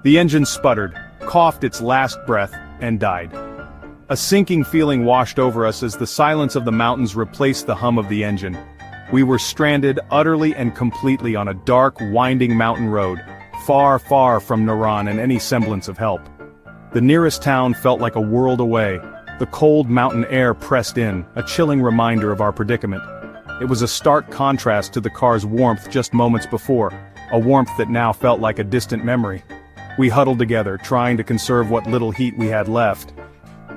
The engine sputtered, coughed its last breath, and died. A sinking feeling washed over us as the silence of the mountains replaced the hum of the engine. We were stranded utterly and completely on a dark, winding mountain road, far, far from Naran and any semblance of help. The nearest town felt like a world away. The cold mountain air pressed in, a chilling reminder of our predicament. It was a stark contrast to the car's warmth just moments before, a warmth that now felt like a distant memory. We huddled together, trying to conserve what little heat we had left.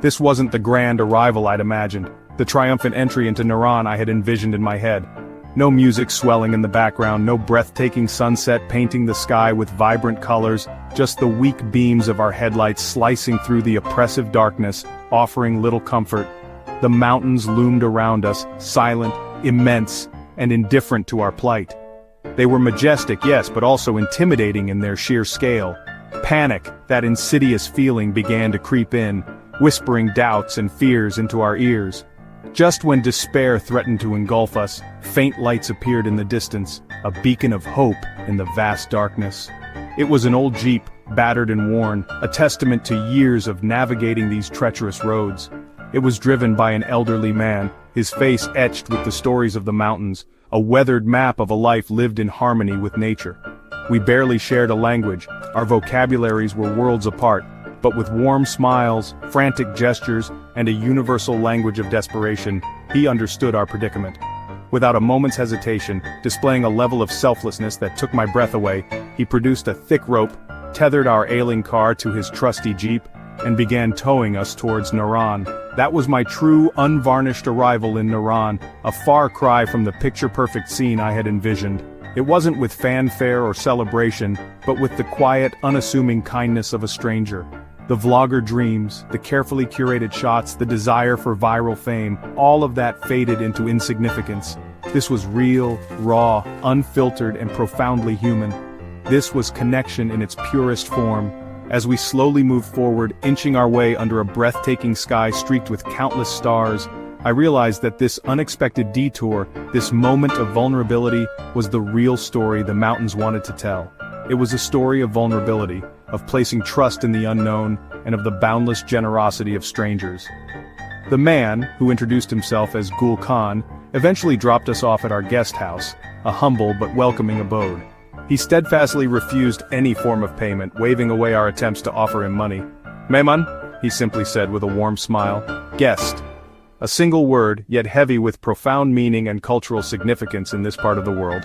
This wasn't the grand arrival I'd imagined, the triumphant entry into Naran I had envisioned in my head. No music swelling in the background, no breathtaking sunset painting the sky with vibrant colors, just the weak beams of our headlights slicing through the oppressive darkness, offering little comfort. The mountains loomed around us, silent, immense, and indifferent to our plight. They were majestic, yes, but also intimidating in their sheer scale. Panic, that insidious feeling, began to creep in, whispering doubts and fears into our ears. Just when despair threatened to engulf us, faint lights appeared in the distance, a beacon of hope in the vast darkness. It was an old Jeep, battered and worn, a testament to years of navigating these treacherous roads. It was driven by an elderly man, his face etched with the stories of the mountains, a weathered map of a life lived in harmony with nature. We barely shared a language, our vocabularies were worlds apart, but with warm smiles, frantic gestures, and a universal language of desperation, he understood our predicament. Without a moment's hesitation, displaying a level of selflessness that took my breath away, he produced a thick rope, tethered our ailing car to his trusty Jeep, and began towing us towards Naran. That was my true, unvarnished arrival in Naran, a far cry from the picture-perfect scene I had envisioned. It wasn't with fanfare or celebration, but with the quiet, unassuming kindness of a stranger. The vlogger dreams, the carefully curated shots, the desire for viral fame, all of that faded into insignificance. This was real, raw, unfiltered, and profoundly human. This was connection in its purest form. As we slowly moved forward, inching our way under a breathtaking sky streaked with countless stars, I realized that this unexpected detour, this moment of vulnerability, was the real story the mountains wanted to tell. It was a story of vulnerability, of placing trust in the unknown, and of the boundless generosity of strangers. The man, who introduced himself as Gul Khan, eventually dropped us off at our guest house, a humble but welcoming abode. He steadfastly refused any form of payment, waving away our attempts to offer him money. "Mehman," he simply said with a warm smile. "Guest." A single word, yet heavy with profound meaning and cultural significance in this part of the world.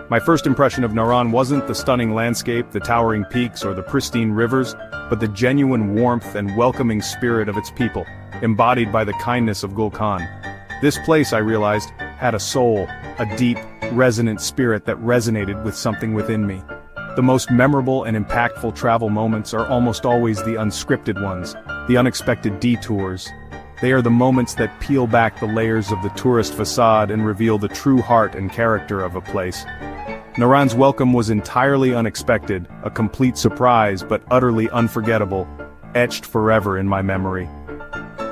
My first impression of Naran wasn't the stunning landscape, the towering peaks, or the pristine rivers, but the genuine warmth and welcoming spirit of its people, embodied by the kindness of Gul Khan. This place, I realized, had a soul, a deep, resonant spirit that resonated with something within me. The most memorable and impactful travel moments are almost always the unscripted ones, the unexpected detours. They are the moments that peel back the layers of the tourist facade and reveal the true heart and character of a place. Naran's welcome was entirely unexpected, a complete surprise but utterly unforgettable, etched forever in my memory.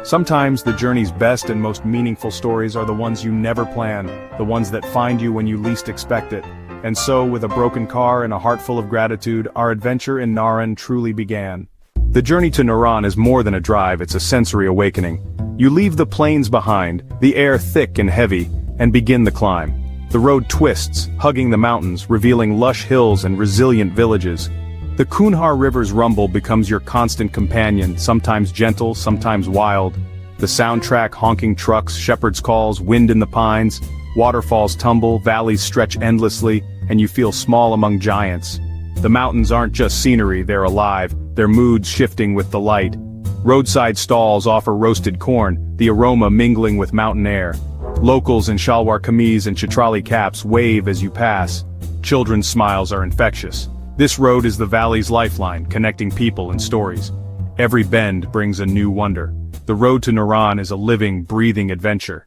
Sometimes the journey's best and most meaningful stories are the ones you never plan, the ones that find you when you least expect it. And so, with a broken car and a heart full of gratitude, our adventure in Naran truly began. The journey to Naran is more than a drive, it's a sensory awakening. You leave the plains behind, the air thick and heavy, and begin the climb. The road twists, hugging the mountains, revealing lush hills and resilient villages. The Kunhar River's rumble becomes your constant companion, sometimes gentle, sometimes wild. The soundtrack, honking trucks, shepherd's calls, wind in the pines, waterfalls tumble, valleys stretch endlessly, and you feel small among giants. The mountains aren't just scenery, they're alive, their moods shifting with the light. Roadside stalls offer roasted corn, the aroma mingling with mountain air. Locals in shalwar kameez and chatrali caps wave as you pass. Children's smiles are infectious. This road is the valley's lifeline, connecting people and stories. Every bend brings a new wonder. The road to Naran is a living, breathing adventure.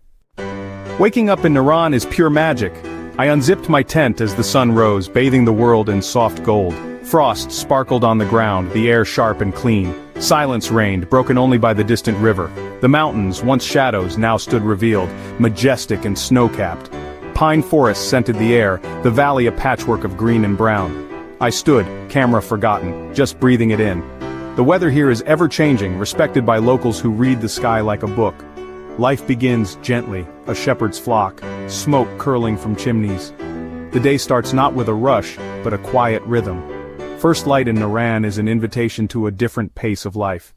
Waking up in Naran is pure magic. I unzipped my tent as the sun rose, bathing the world in soft gold. Frost sparkled on the ground, the air sharp and clean. Silence reigned, broken only by the distant river. The mountains, once shadows, now stood revealed, majestic and snow-capped. Pine forests scented the air, the valley a patchwork of green and brown. I stood, camera forgotten, just breathing it in. The weather here is ever-changing, respected by locals who read the sky like a book. Life begins gently, a shepherd's flock, smoke curling from chimneys. The day starts not with a rush, but a quiet rhythm. First light in Naran is an invitation to a different pace of life.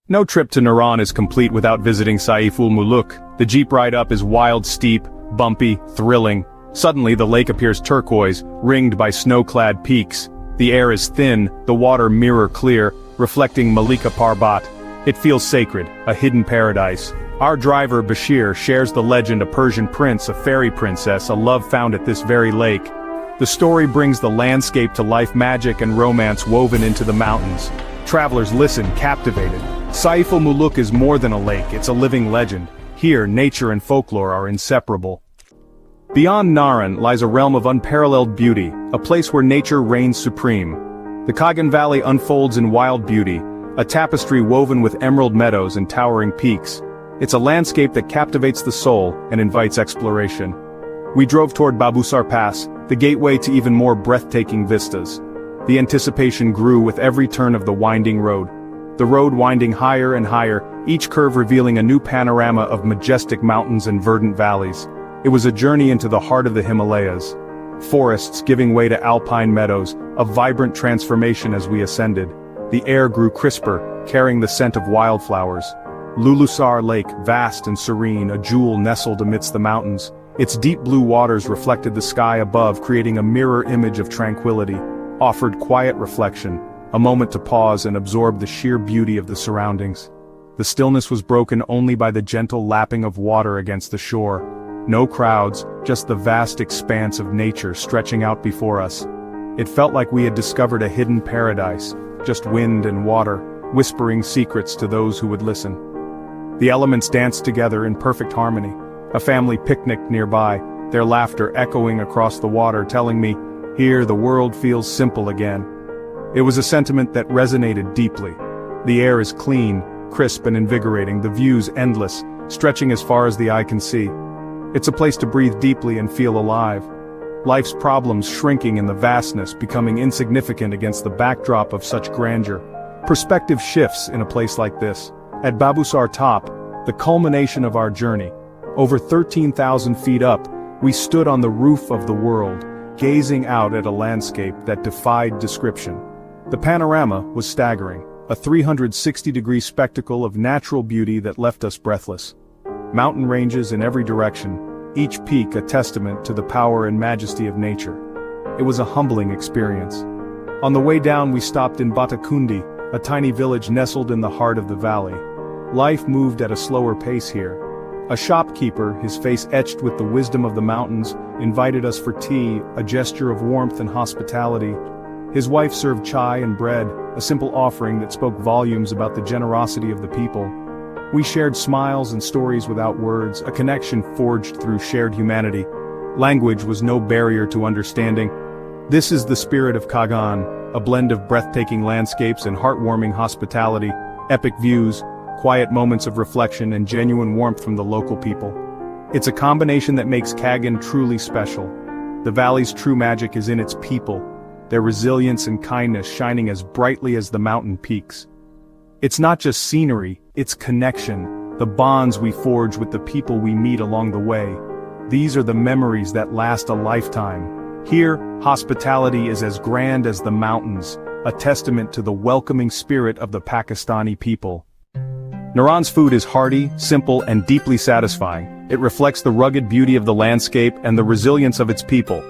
No trip to Naran is complete without visiting Saif-ul-Muluk. The jeep ride up is wild, steep, bumpy, thrilling. Suddenly the lake appears turquoise, ringed by snow-clad peaks. The air is thin, the water mirror-clear, reflecting Malika Parbat. It feels sacred, a hidden paradise. Our driver, Bashir, shares the legend: a Persian prince, a fairy princess, a love found at this very lake. The story brings the landscape to life, magic and romance woven into the mountains. Travelers listen, captivated. Saif-ul-Muluk is more than a lake, it's a living legend. Here, nature and folklore are inseparable. Beyond Naran lies a realm of unparalleled beauty, a place where nature reigns supreme. The Kagan Valley unfolds in wild beauty, a tapestry woven with emerald meadows and towering peaks. It's a landscape that captivates the soul and invites exploration. We drove toward Babusar Pass, the gateway to even more breathtaking vistas. The anticipation grew with every turn of the winding road. The road winding higher and higher, each curve revealing a new panorama of majestic mountains and verdant valleys. It was a journey into the heart of the Himalayas. Forests giving way to alpine meadows, a vibrant transformation as we ascended. The air grew crisper, carrying the scent of wildflowers. Lulusar Lake, vast and serene, a jewel nestled amidst the mountains. Its deep blue waters reflected the sky above, creating a mirror image of tranquility, offered quiet reflection, a moment to pause and absorb the sheer beauty of the surroundings. The stillness was broken only by the gentle lapping of water against the shore. No crowds, just the vast expanse of nature stretching out before us. It felt like we had discovered a hidden paradise, just wind and water, whispering secrets to those who would listen. The elements danced together in perfect harmony. A family picnicked nearby, their laughter echoing across the water, telling me, here the world feels simple again. It was a sentiment that resonated deeply. The air is clean, crisp and invigorating, the views endless, stretching as far as the eye can see. It's a place to breathe deeply and feel alive. Life's problems shrinking in the vastness, becoming insignificant against the backdrop of such grandeur. Perspective shifts in a place like this. At Babusar Top, the culmination of our journey, over 13,000 feet up, we stood on the roof of the world, gazing out at a landscape that defied description. The panorama was staggering, a 360-degree spectacle of natural beauty that left us breathless. Mountain ranges in every direction, each peak a testament to the power and majesty of nature. It was a humbling experience. On the way down we stopped in Batakundi, a tiny village nestled in the heart of the valley. Life moved at a slower pace here. A shopkeeper, his face etched with the wisdom of the mountains, invited us for tea, a gesture of warmth and hospitality. His wife served chai and bread, a simple offering that spoke volumes about the generosity of the people. We shared smiles and stories without words, a connection forged through shared humanity. Language was no barrier to understanding. This is the spirit of Kagan, a blend of breathtaking landscapes and heartwarming hospitality, epic views, quiet moments of reflection and genuine warmth from the local people. It's a combination that makes Kagan truly special. The valley's true magic is in its people, their resilience and kindness shining as brightly as the mountain peaks. It's not just scenery, it's connection, the bonds we forge with the people we meet along the way. These are the memories that last a lifetime. Here, hospitality is as grand as the mountains, a testament to the welcoming spirit of the Pakistani people. Naran's food is hearty, simple, and deeply satisfying. It reflects the rugged beauty of the landscape and the resilience of its people.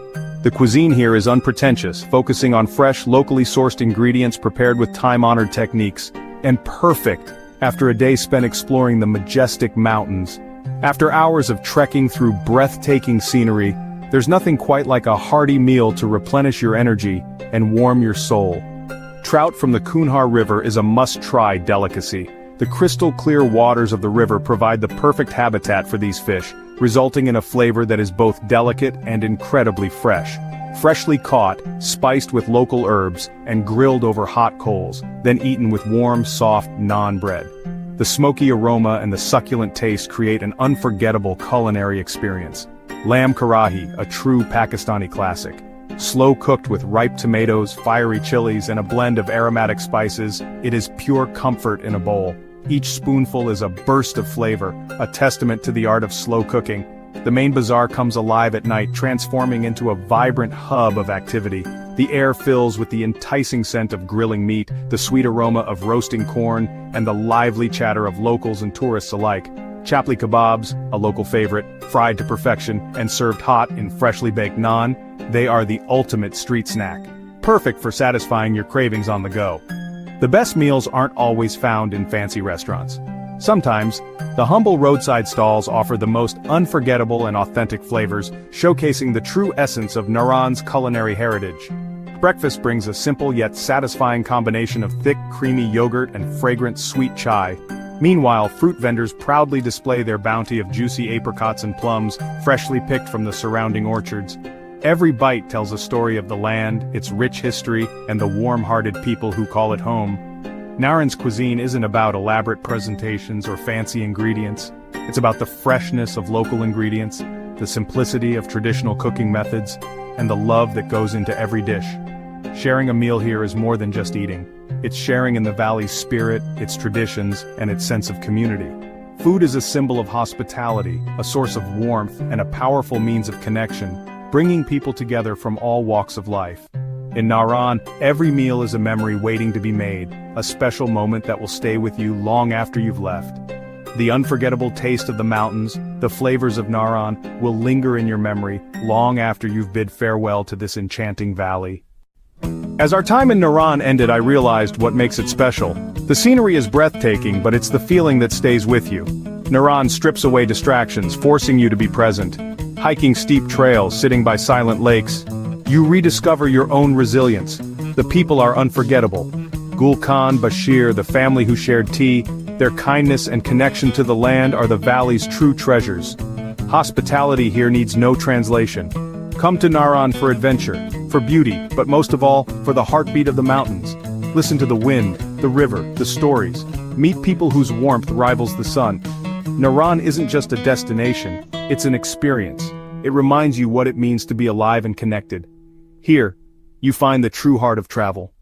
The cuisine here is unpretentious, focusing on fresh, locally sourced ingredients prepared with time-honored techniques, and perfect after a day spent exploring the majestic mountains. After hours of trekking through breathtaking scenery, there's nothing quite like a hearty meal to replenish your energy and warm your soul. Trout from the Kunhar River is a must-try delicacy. The crystal-clear waters of the river provide the perfect habitat for these fish, resulting in a flavor that is both delicate and incredibly fresh. Freshly caught, spiced with local herbs, and grilled over hot coals, then eaten with warm, soft naan bread. The smoky aroma and the succulent taste create an unforgettable culinary experience. Lamb karahi, a true Pakistani classic. Slow cooked with ripe tomatoes, fiery chilies, and a blend of aromatic spices, it is pure comfort in a bowl. Each spoonful is a burst of flavor, a testament to the art of slow cooking. The main bazaar comes alive at night, transforming into a vibrant hub of activity. The air fills with the enticing scent of grilling meat, the sweet aroma of roasting corn, and the lively chatter of locals and tourists alike. Chapli kebabs, a local favorite, fried to perfection and served hot in freshly baked naan, they are the ultimate street snack. Perfect for satisfying your cravings on the go. The best meals aren't always found in fancy restaurants. Sometimes, the humble roadside stalls offer the most unforgettable and authentic flavors, showcasing the true essence of Naran's culinary heritage. Breakfast brings a simple yet satisfying combination of thick, creamy yogurt and fragrant sweet chai. Meanwhile, fruit vendors proudly display their bounty of juicy apricots and plums, freshly picked from the surrounding orchards. Every bite tells a story of the land, its rich history, and the warm-hearted people who call it home. Naran's cuisine isn't about elaborate presentations or fancy ingredients. It's about the freshness of local ingredients, the simplicity of traditional cooking methods, and the love that goes into every dish. Sharing a meal here is more than just eating. It's sharing in the valley's spirit, its traditions, and its sense of community. Food is a symbol of hospitality, a source of warmth, and a powerful means of connection, bringing people together from all walks of life. In Naran, every meal is a memory waiting to be made, a special moment that will stay with you long after you've left. The unforgettable taste of the mountains, the flavors of Naran, will linger in your memory long after you've bid farewell to this enchanting valley. As our time in Naran ended, I realized what makes it special. The scenery is breathtaking, but it's the feeling that stays with you. Naran strips away distractions, forcing you to be present. Hiking steep trails, sitting by silent lakes, you rediscover your own resilience. The people are unforgettable. Gul Khan, Bashir, the family who shared tea, their kindness and connection to the land are the valley's true treasures. Hospitality here needs no translation. Come to Naran for adventure, for beauty, but most of all, for the heartbeat of the mountains. Listen to the wind, the river, the stories. Meet people whose warmth rivals the sun. Naran isn't just a destination, it's an experience. It reminds you what it means to be alive and connected. Here, you find the true heart of travel.